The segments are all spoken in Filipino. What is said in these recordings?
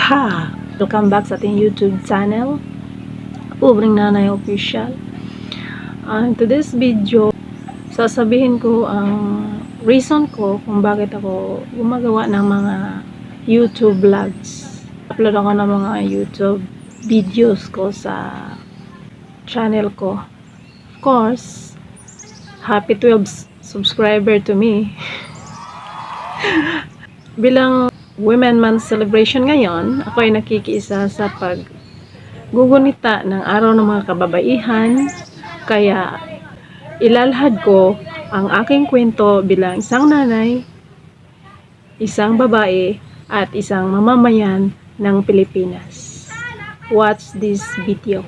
Ha! Welcome back sa ating YouTube channel, Ubring Nanay Official. In today's video, sasabihin ko ang reason ko kung bakit ako gumagawa ng mga YouTube vlogs. Upload ako ng mga YouTube videos ko sa channel ko. Of course, happy 12 subscriber to me. Bilang Women Month celebration ngayon, ako ay nakikiisa sa paggugunita ng araw ng mga kababaihan. Kaya ilalahad ko ang aking kwento bilang isang nanay, isang babae, at isang mamamayan ng Pilipinas. Watch this video.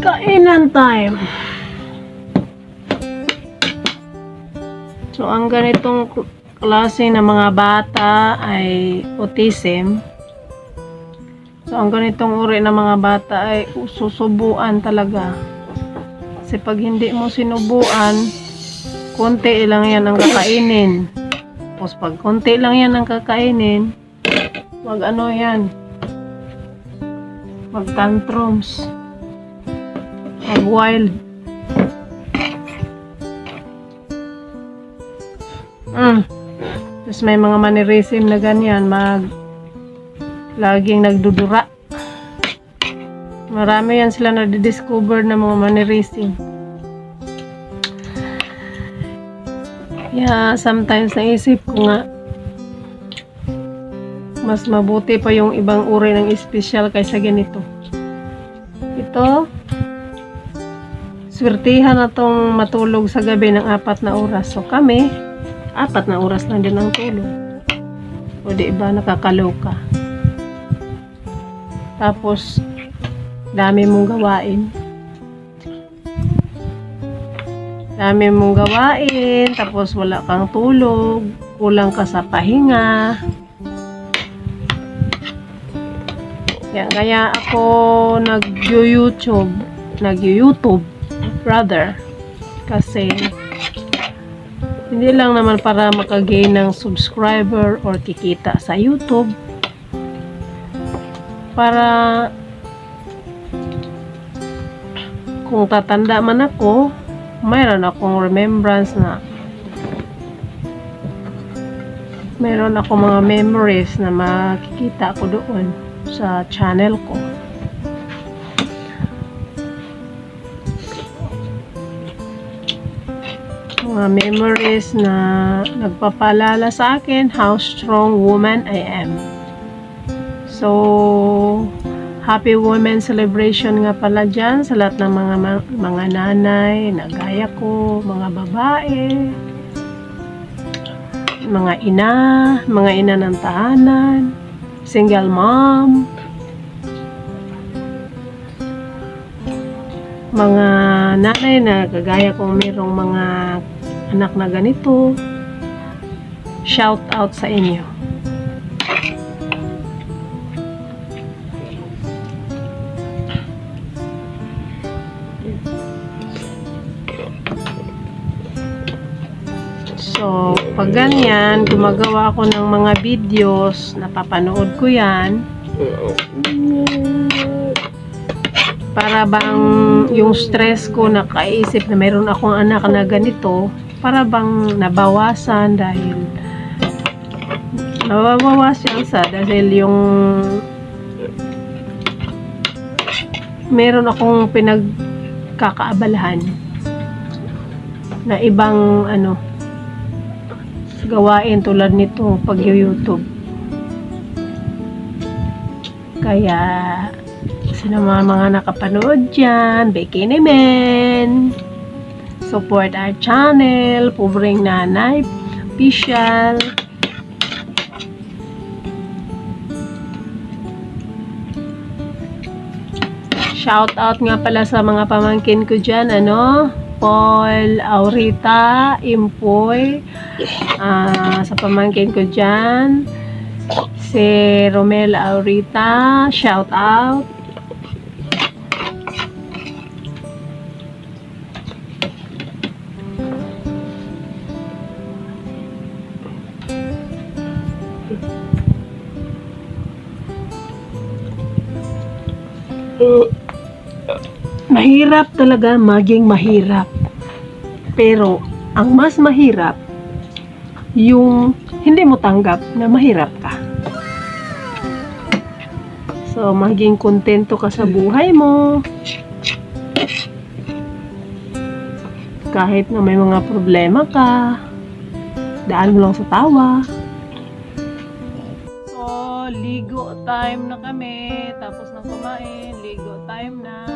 Kainan time. So, ang ganitong klase ng mga bata ay autism. So, ang ganitong uri ng mga bata ay susubuan talaga. Kasi pag hindi mo sinubuan, konti lang yan ang kakainin. Tapos pag konti lang yan ang kakainin, mag-ano yan, mag-tantrums, mag-wild. Tapos may mga mannerism na ganyan, laging nagdudura. Marami yan sila na-discover na mga mannerism. Yeah, sometimes naisip ko nga, mas mabuti pa yung ibang uri ng espesyal kaysa ganito. Ito, swertihan na tong matulog sa gabi ng 4 na oras. So kami, 4 na oras lang din ang tulog. O diba, nakakaloka. Tapos, dami mong gawain. Dami mong gawain, tapos wala kang tulog, kulang ka sa pahinga. Kaya ako nag-YouTube brother, kasi hindi lang naman para makagain ng subscriber or kikita sa YouTube, para kung tatanda man ako, mayroon akong remembrance na mayroon akong mga memories na makikita ko doon sa channel ko. Mga memories na nagpapaalala sa akin how strong woman I am. So, happy women celebration nga pala dyan sa lahat ng mga nanay na gaya ko, mga babae, mga ina ng tahanan, single mom, mga nanay na kagaya kong mayroong mga anak na ganito. Shout out sa inyo. So, pag ganyan, gumagawa ako ng mga videos, napapanood ko yan. Para bang yung stress ko, nakaisip na mayroon akong anak na ganito, para bang nabawasan dahil dahil yung meron akong pinagkakaabalahan na ibang gawain tulad nito pag-YouTube. Kaya sino mga nakapanood dyan, Bikini Men, support our channel, Pobreng Nanay Official. Shout out nga pala sa mga pamangkin ko dyan, Paul, Aurita, Impoy, sa pamangkin ko dyan, si Romel Aurita, shout out. Mahirap talaga maging mahirap. Pero ang mas mahirap yung hindi mo tanggap na mahirap ka. So, maging kontento ka sa buhay mo. Kahit na may mga problema ka, daan mo lang sa tawa. So, ligo time na kami. Tapos na kumain, ligo time na.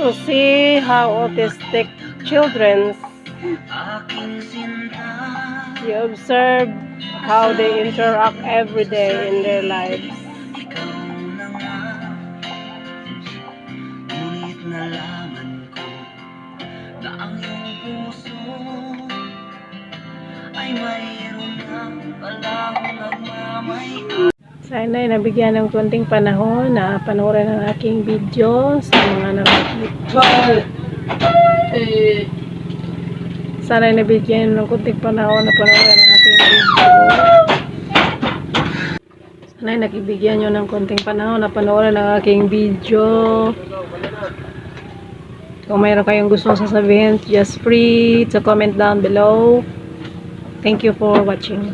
to see how autistic children, you observe how they interact every day in their lives. Ngunit nalaman ko na ang iyong puso ay mayroon ng palang nagmamay. Sana ay nabigyan ng konting panahon na panoorin ang aking video sa mga nakakita. Sana ay nabigyan ng konting panahon na panoorin ang aking video. Sana ay nakibigyan nyo ng konting panahon na panoorin ang aking video. Kung mayroon kayong gustong sasabihin, just free to comment down below. Thank you for watching.